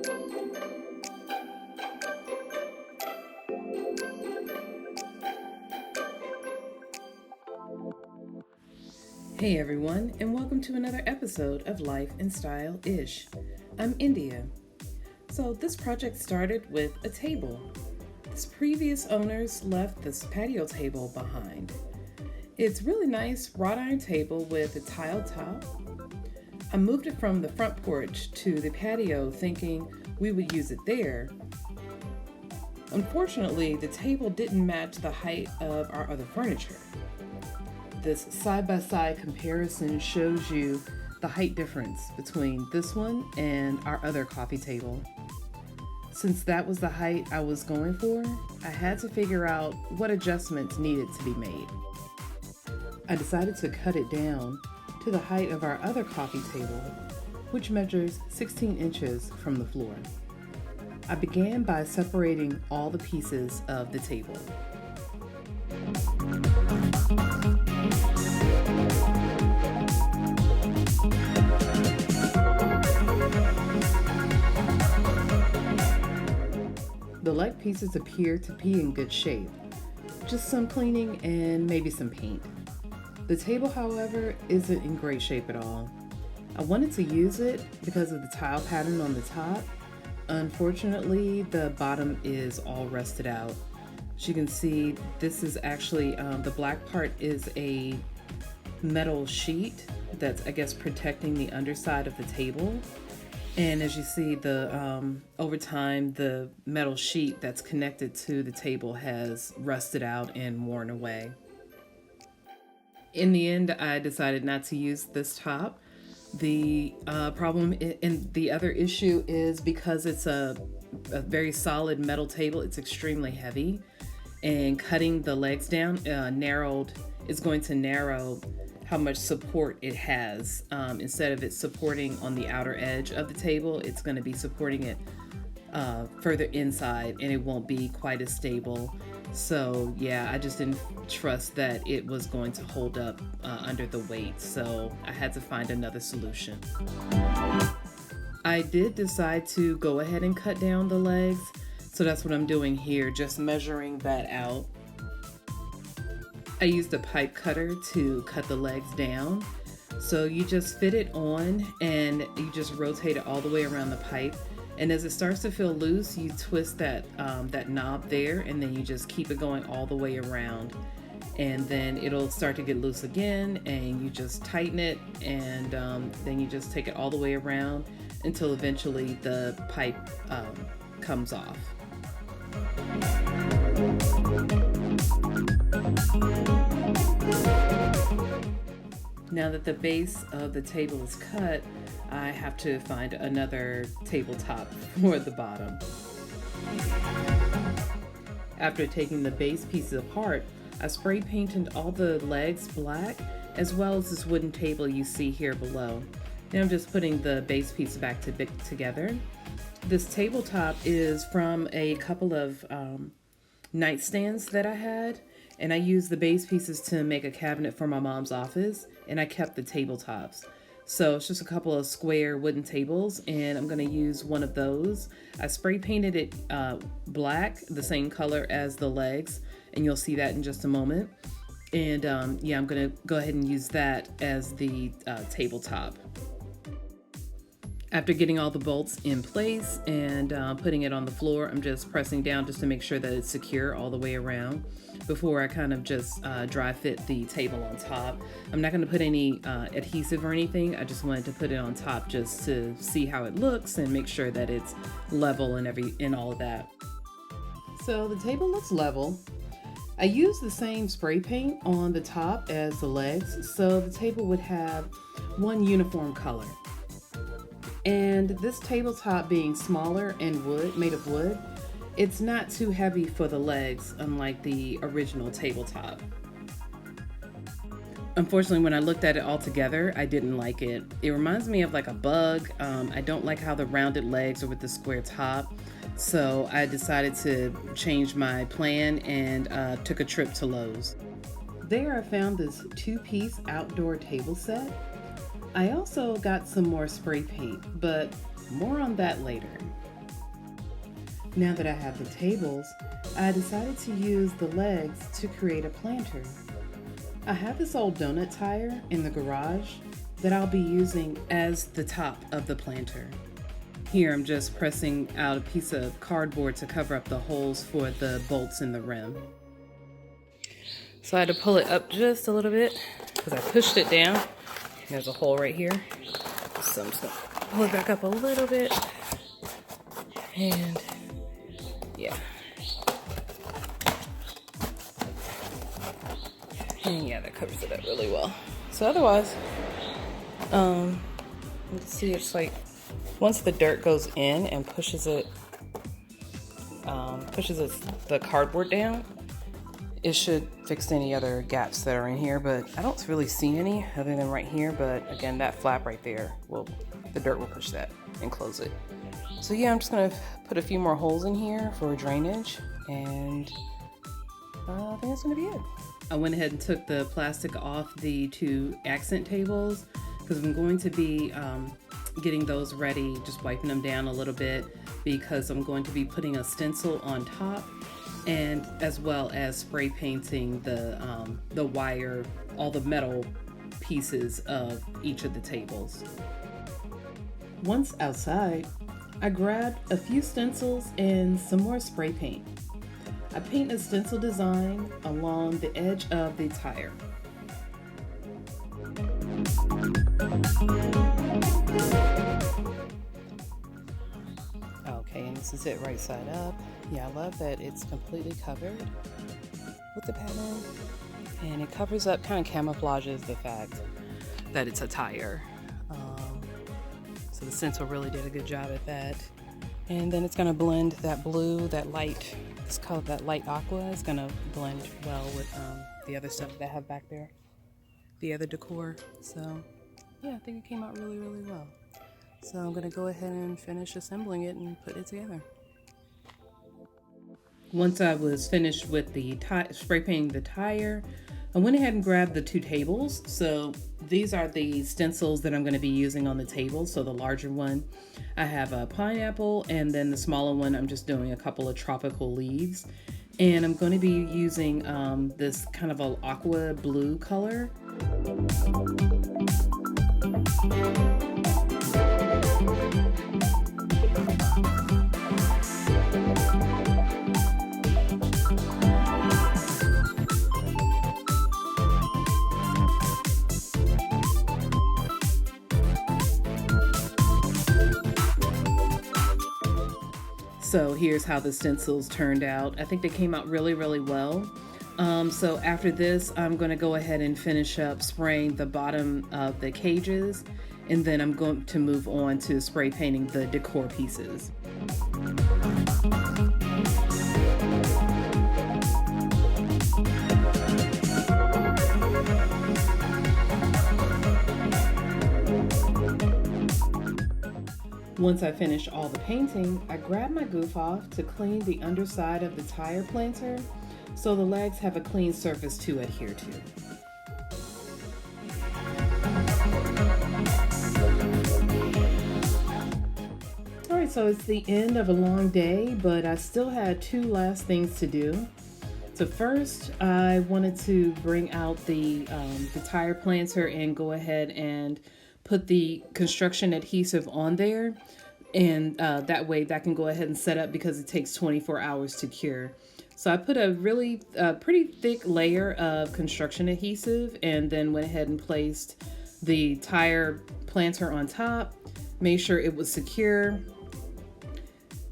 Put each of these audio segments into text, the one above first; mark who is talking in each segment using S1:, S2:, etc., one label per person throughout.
S1: Hey everyone, and welcome to another episode of Life and Style-ish. I'm India. So this project started with a table. This previous owners left this patio table behind. It's really nice wrought iron table with a tiled top. I moved it from the front porch to the patio thinking we would use it there. Unfortunately, the table didn't match the height of our other furniture. This side-by-side comparison shows you the height difference between this one and our other coffee table. Since that was the height I was going for, I had to figure out what adjustments needed to be made. I decided to cut it down to the height of our other coffee table, which measures 16 inches from the floor. I began by separating all the pieces of the table. The leg pieces appear to be in good shape, just some cleaning and maybe some paint. The table, however, isn't in great shape at all. I wanted to use it because of the tile pattern on the top. Unfortunately, the bottom is all rusted out. As you can see, this is actually, the black part is a metal sheet that's, I guess, protecting the underside of the table. And as you see, over time, the metal sheet that's connected to the table has rusted out and worn away. In the end, I decided not to use this top. The problem and the other issue is because it's a very solid metal table, it's extremely heavy, and cutting the legs down is going to narrow how much support it has. Instead of it supporting on the outer edge of the table, it's going to be supporting it further inside, and it won't be quite as stable. So yeah, I just didn't trust that it was going to hold up under the weight, so I had to find another solution. I did decide to go ahead and cut down the legs, so that's what I'm doing here, just measuring that out. I used a pipe cutter to cut the legs down. So you just fit it on and you just rotate it all the way around the pipe. And as it starts to feel loose, you twist that knob there, and then you just keep it going all the way around. And then it'll start to get loose again, and you just tighten it, and then you just take it all the way around until eventually the pipe comes off. Now that the base of the table is cut, I have to find another tabletop for the bottom. After taking the base pieces apart, I spray painted all the legs black, as well as this wooden table you see here below. Now I'm just putting the base piece back together. This tabletop is from a couple of nightstands that I had, and I used the base pieces to make a cabinet for my mom's office, and I kept the tabletops. So it's just a couple of square wooden tables, and I'm going to use one of those. I spray painted it black, the same color as the legs, and you'll see that in just a moment. And yeah, I'm going to go ahead and use that as the tabletop. After getting all the bolts in place and putting it on the floor, I'm just pressing down just to make sure that it's secure all the way around before I kind of just dry fit the table on top. I'm not going to put any adhesive or anything. I just wanted to put it on top just to see how it looks and make sure that it's level and all of that. So the table looks level. I used the same spray paint on the top as the legs, so the table would have one uniform color. And this tabletop being smaller and made of wood, it's not too heavy for the legs, unlike the original tabletop. Unfortunately, when I looked at it all together, I didn't like it. It reminds me of like a bug. I don't like how the rounded legs are with the square top. So I decided to change my plan and took a trip to Lowe's. There I found this 2-piece outdoor table set. I also got some more spray paint, but more on that later. Now that I have the tables, I decided to use the legs to create a planter. I have this old donut tire in the garage that I'll be using as the top of the planter. Here I'm just pressing out a piece of cardboard to cover up the holes for the bolts in the rim. So I had to pull it up just a little bit because I pushed it down. There's a hole right here. So I'm just gonna pull it back up a little bit. And yeah. And yeah, that covers it up really well. So otherwise, you can see it's like once the dirt goes in and pushes the cardboard down, it should fix any other gaps that are in here, but I don't really see any other than right here. But again, that flap right there, the dirt will push that and close it. So yeah, I'm just gonna put a few more holes in here for drainage, and I think that's gonna be it. I went ahead and took the plastic off the two accent tables because I'm going to be getting those ready, just wiping them down a little bit because I'm going to be putting a stencil on top, and as well as spray painting the wire, all the metal pieces of each of the tables. Once outside, I grabbed a few stencils and some more spray paint. I paint a stencil design along the edge of the tire. Okay, and this is it right side up. Yeah, I love that it's completely covered with the pattern, and it covers up, kind of camouflages the fact that it's a tire. So the stencil really did a good job at that. And then it's gonna blend that blue, that light, it's called that light aqua. It's gonna blend well with the other stuff that I have back there, the other decor. So yeah, I think it came out really, really well. So I'm gonna go ahead and finish assembling it and put it together. Once I was finished with the spray painting the tire, I went ahead and grabbed the two tables. So these are the stencils that I'm going to be using on the table. So the larger one, I have a pineapple, and then the smaller one, I'm just doing a couple of tropical leaves. And I'm going to be using this kind of an aqua blue color. So here's how the stencils turned out. I think they came out really, really well. So after this, I'm going to go ahead and finish up spraying the bottom of the cages, and then I'm going to move on to spray painting the decor pieces. Once I finish all the painting, I grab my goof off to clean the underside of the tire planter so the legs have a clean surface to adhere to. Alright, so it's the end of a long day, but I still had two last things to do. So first, I wanted to bring out the tire planter and go ahead and put the construction adhesive on there, and that way that can go ahead and set up because it takes 24 hours to cure. So I put a really pretty thick layer of construction adhesive, and then went ahead and placed the tire planter on top, made sure it was secure,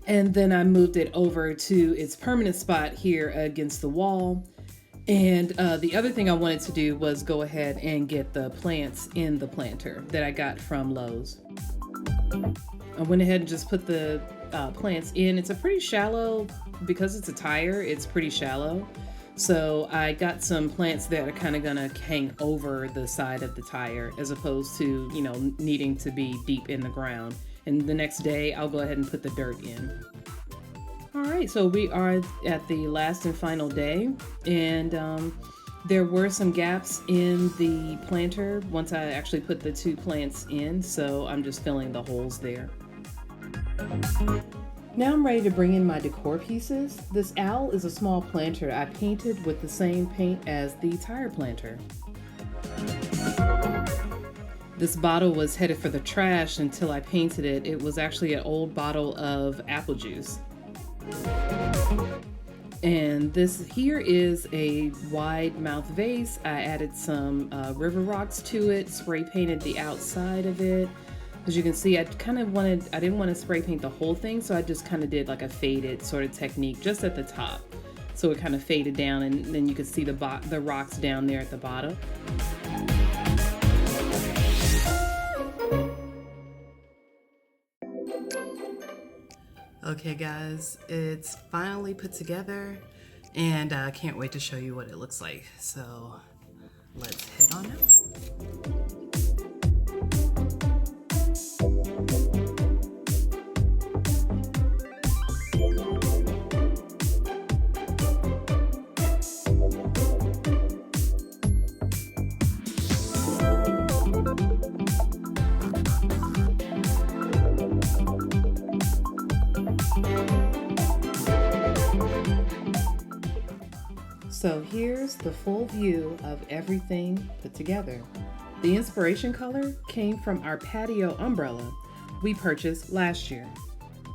S1: and then I moved it over to its permanent spot here against the wall. And the other thing I wanted to do was go ahead and get the plants in the planter that I got from Lowe's. I went ahead and just put the plants in. It's a pretty shallow, because it's a tire, it's pretty shallow. So I got some plants that are kind of gonna hang over the side of the tire as opposed to, you know, needing to be deep in the ground. And the next day I'll go ahead and put the dirt in. All right, so we are at the last and final day, and there were some gaps in the planter once I actually put the two plants in, so I'm just filling the holes there. Now I'm ready to bring in my decor pieces. This owl is a small planter I painted with the same paint as the tire planter. This bottle was headed for the trash until I painted it. It was actually an old bottle of apple juice. And this here is a wide mouth vase. I added some river rocks to it, spray painted the outside of it. As you can see, I didn't want to spray paint the whole thing, so I just kind of did like a faded sort of technique just at the top. So it kind of faded down, and then you can see the rocks down there at the bottom. Okay guys, it's finally put together and I can't wait to show you what it looks like. So let's head on out. So here's the full view of everything put together. The inspiration color came from our Patio umbrella we purchased last year.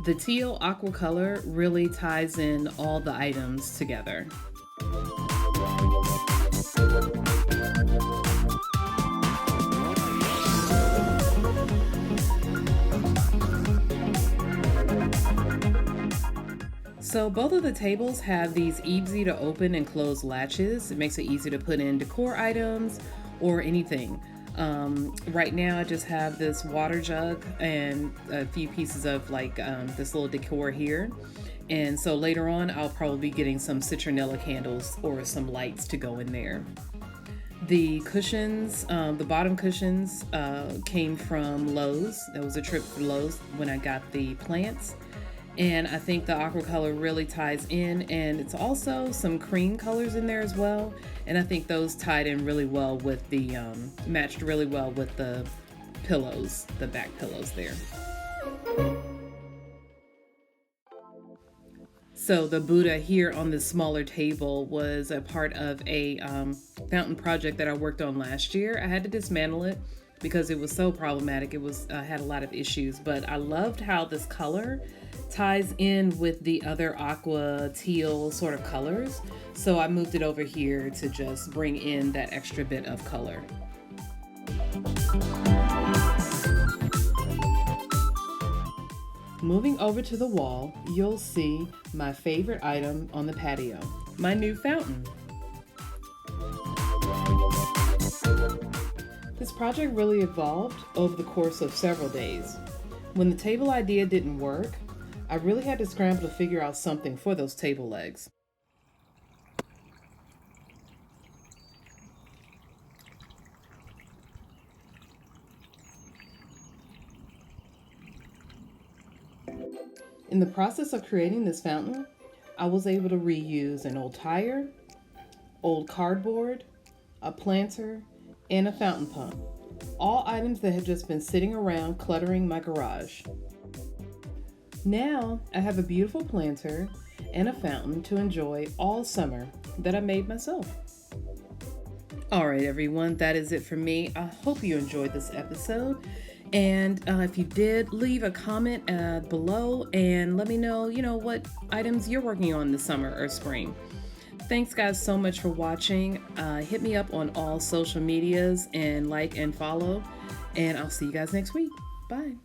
S1: The teal aqua color really ties in all the items together. So both of the tables have these easy to open and close latches. It makes it easy to put in decor items or anything. Right now I just have this water jug and a few pieces of like this little decor here. And so later on I'll probably be getting some citronella candles or some lights to go in there. The cushions, the bottom cushions came from Lowe's. That was a trip to Lowe's when I got the plants. And I think the aqua color really ties in, and it's also some cream colors in there as well. And I think those tied in really well with the, matched really well with the pillows, the back pillows there. So the Buddha here on this smaller table was a part of a fountain project that I worked on last year. I had to dismantle it because it was so problematic. It was had a lot of issues, but I loved how this color ties in with the other aqua teal sort of colors. So I moved it over here to just bring in that extra bit of color. Moving over to the wall, you'll see my favorite item on the patio, my new fountain. This project really evolved over the course of several days. When the table idea didn't work, I really had to scramble to figure out something for those table legs. In the process of creating this fountain, I was able to reuse an old tire, old cardboard, a planter, and a fountain pump. All items that had just been sitting around cluttering my garage. Now I have a beautiful planter and a fountain to enjoy all summer that I made myself. Alright everyone, that is it for me. I hope you enjoyed this episode. And if you did, leave a comment below and let me know, what items you're working on this summer or spring. Thanks guys so much for watching. Hit me up on all social medias and like and follow. And I'll see you guys next week. Bye.